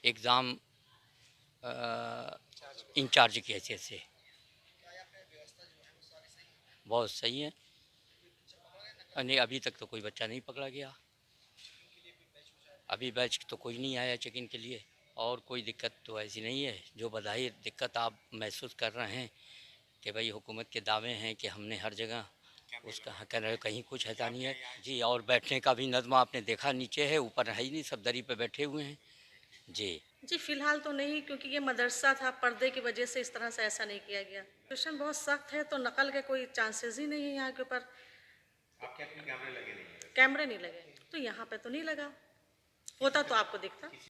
Exam in charge की हैसियत से। बहुत सही है। नहीं, अभी तक तो कोई बच्चा नहीं पकड़ा गया। अभी बैच तो कोई नहीं आया चेकिंग के लिए, और कोई दिक्कत तो ऐसी नहीं है। जो बधाई दिक्कत आप महसूस कर रहे हैं कि भाई हुकूमत के दावे हैं कि हमने हर जगह उसका कर रहे, कहीं कुछ ऐसा नहीं है जी। और बैठने का भी नज़्मा आपने देखा, नीचे है, ऊपर है ही नहीं, सब दरी पे बैठे हुए हैं जी। जी, फ़िलहाल तो नहीं, क्योंकि ये मदरसा था, पर्दे की वजह से इस तरह से ऐसा नहीं किया गया। सिचुएशन बहुत सख्त है, तो नकल के कोई चांसेस ही नहीं है यहाँ के ऊपर। आपके यहाँ कोई कैमरे लगे नहीं हैं वैसे? कैमरे नहीं लगे, तो यहाँ पे तो नहीं लगा, होता तो आपको दिखता।